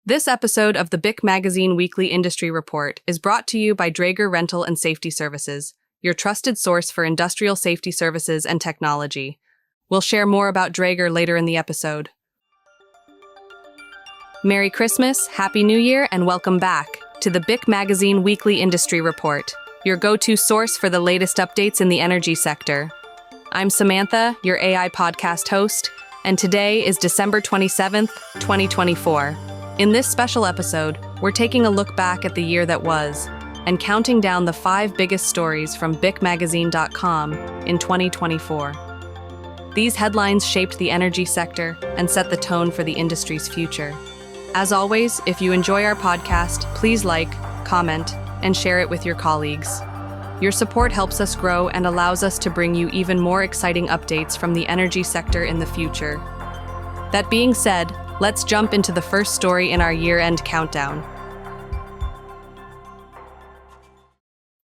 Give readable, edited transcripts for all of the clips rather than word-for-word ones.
This episode of the BIC Magazine Weekly Industry Report is brought to you by Draeger Rental and Safety Services, your trusted source for industrial safety services and technology. We'll share more about Draeger later in the episode. Merry Christmas, Happy New Year, and welcome back to the BIC Magazine Weekly Industry Report, your go-to source for the latest updates in the energy sector. I'm Samantha, your AI podcast host, and today is December 27th, 2024. In this special episode, we're taking a look back at the year that was and counting down the 5 biggest stories from bicmagazine.com in 2024. These headlines shaped the energy sector and set the tone for the industry's future. As always, if you enjoy our podcast, please like, comment, and share it with your colleagues. Your support helps us grow and allows us to bring you even more exciting updates from the energy sector in the future. That being said, let's jump into the first story in our year-end countdown.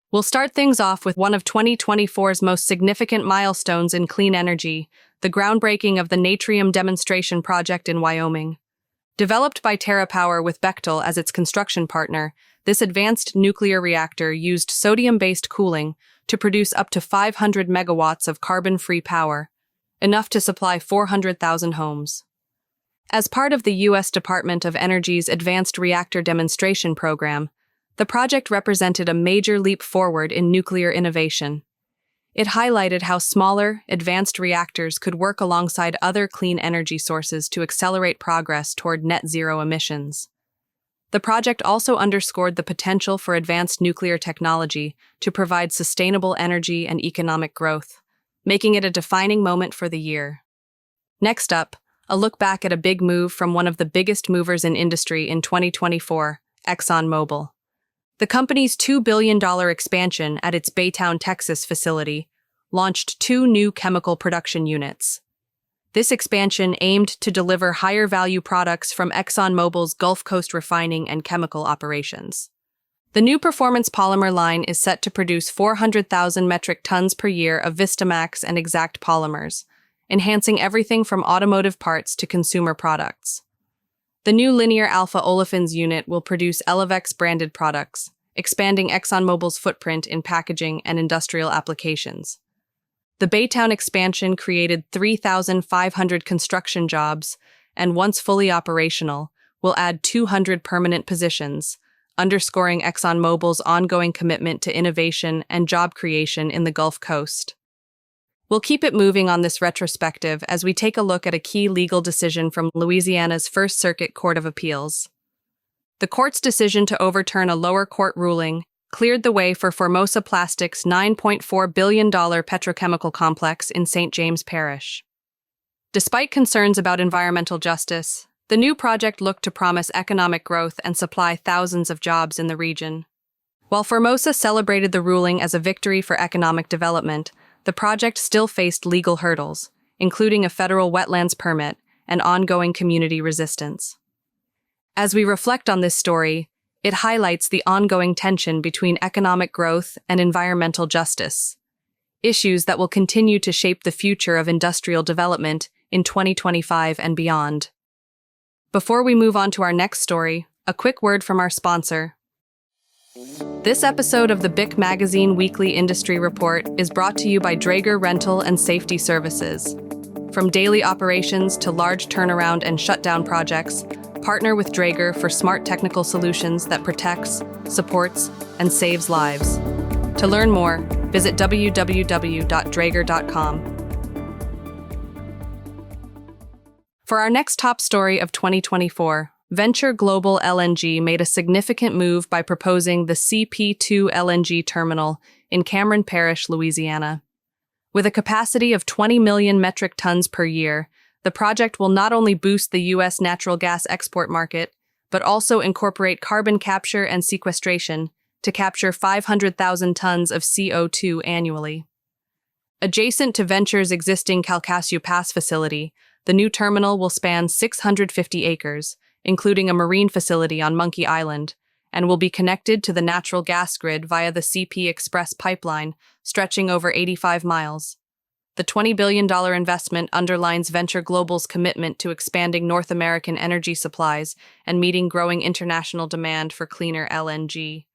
We'll start things off with one of 2024's most significant milestones in clean energy, the groundbreaking of the Natrium demonstration project in Wyoming. Developed by TerraPower with Bechtel as its construction partner, this advanced nuclear reactor used sodium-based cooling to produce up to 500 megawatts of carbon-free power, enough to supply 400,000 homes. As part of the U.S. Department of Energy's Advanced Reactor Demonstration Program, the project represented a major leap forward in nuclear innovation. It highlighted how smaller, advanced reactors could work alongside other clean energy sources to accelerate progress toward net zero emissions. The project also underscored the potential for advanced nuclear technology to provide sustainable energy and economic growth, making it a defining moment for the year. Next up, a look back at a big move from one of the biggest movers in industry in 2024, ExxonMobil. The company's $2 billion expansion at its Baytown, Texas facility launched 2 new chemical production units. This expansion aimed to deliver higher-value products from ExxonMobil's Gulf Coast refining and chemical operations. The new performance polymer line is set to produce 400,000 metric tons per year of Vistamax and Exact polymers, enhancing everything from automotive parts to consumer products. The new linear alpha olefins unit will produce Elevex-branded products, expanding ExxonMobil's footprint in packaging and industrial applications. The Baytown expansion created 3,500 construction jobs and, once fully operational, will add 200 permanent positions, underscoring ExxonMobil's ongoing commitment to innovation and job creation in the Gulf Coast. We'll keep it moving on this retrospective as we take a look at a key legal decision from Louisiana's First Circuit Court of Appeals. The court's decision to overturn a lower court ruling cleared the way for Formosa Plastics' $9.4 billion petrochemical complex in St. James Parish. Despite concerns about environmental justice, the new project looked to promise economic growth and supply thousands of jobs in the region. While Formosa celebrated the ruling as a victory for economic development, the project still faced legal hurdles, including a federal wetlands permit and ongoing community resistance. As we reflect on this story, it highlights the ongoing tension between economic growth and environmental justice, issues that will continue to shape the future of industrial development in 2025 and beyond. Before we move on to our next story, a quick word from our sponsor. This episode of the BIC Magazine Weekly Industry Report is brought to you by Draeger Rental and Safety Services. From daily operations to large turnaround and shutdown projects, partner with Draeger for smart technical solutions that protects, supports, and saves lives. To learn more, visit www.draeger.com. For our next top story of 2024, Venture Global LNG made a significant move by proposing the CP2 LNG terminal in Cameron Parish, Louisiana. With a capacity of 20 million metric tons per year, the project will not only boost the U.S. natural gas export market, but also incorporate carbon capture and sequestration to capture 500,000 tons of CO2 annually. Adjacent to Venture's existing Calcasieu Pass facility, the new terminal will span 650 acres, including a marine facility on Monkey Island, and will be connected to the natural gas grid via the CP Express pipeline, stretching over 85 miles. The $20 billion investment underlines Venture Global's commitment to expanding North American energy supplies and meeting growing international demand for cleaner LNG.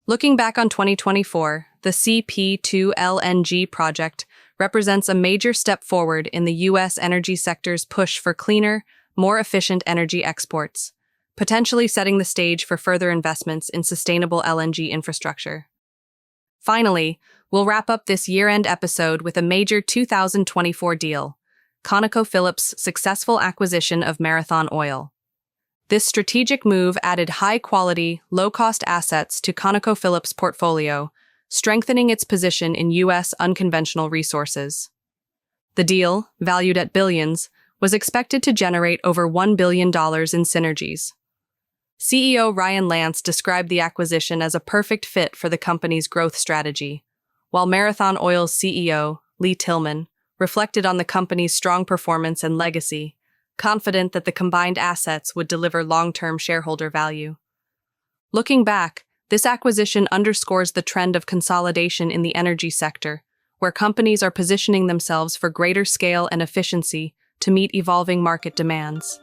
Looking back on 2024, the CP2 LNG project represents a major step forward in the U.S. energy sector's push for cleaner, more efficient energy exports, potentially setting the stage for further investments in sustainable LNG infrastructure. Finally, we'll wrap up this year-end episode with a major 2024 deal: ConocoPhillips' successful acquisition of Marathon Oil. This strategic move added high-quality, low-cost assets to ConocoPhillips' portfolio, strengthening its position in U.S. unconventional resources. The deal, valued at billions, was expected to generate over $1 billion in synergies. CEO Ryan Lance described the acquisition as a perfect fit for the company's growth strategy, while Marathon Oil's CEO, Lee Tillman, reflected on the company's strong performance and legacy, confident that the combined assets would deliver long-term shareholder value. Looking back, this acquisition underscores the trend of consolidation in the energy sector, where companies are positioning themselves for greater scale and efficiency to meet evolving market demands.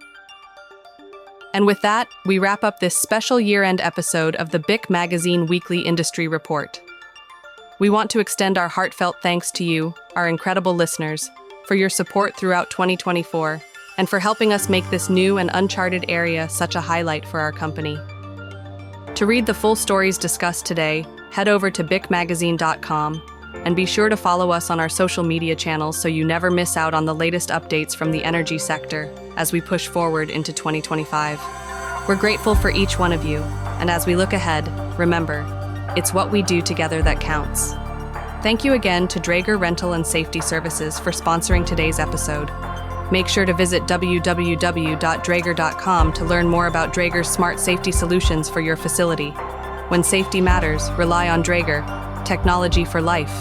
And with that, we wrap up this special year-end episode of the BIC Magazine Weekly Industry Report. We want to extend our heartfelt thanks to you, our incredible listeners, for your support throughout 2024 and for helping us make this new and uncharted area such a highlight for our company. To read the full stories discussed today, head over to bicmagazine.com and be sure to follow us on our social media channels so you never miss out on the latest updates from the energy sector as we push forward into 2025. We're grateful for each one of you, and as we look ahead, remember, it's what we do together that counts. Thank you again to Draeger Rental and Safety Services for sponsoring today's episode. Make sure to visit www.draeger.com to learn more about Draeger's smart safety solutions for your facility. When safety matters, rely on Draeger, technology for life.